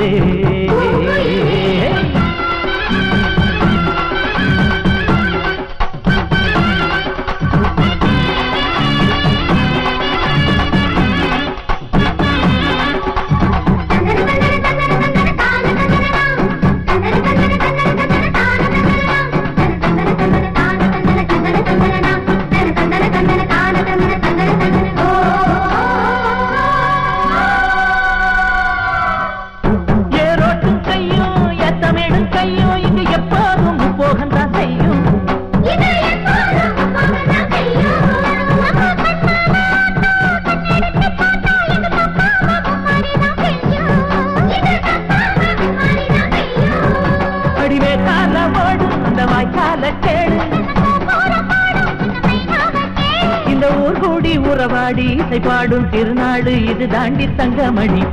பூங்குயிலே இந்த ஊர் கூடி உறவாடி இசை பாடும் திருநாடு இது தாண்டி தங்கமணி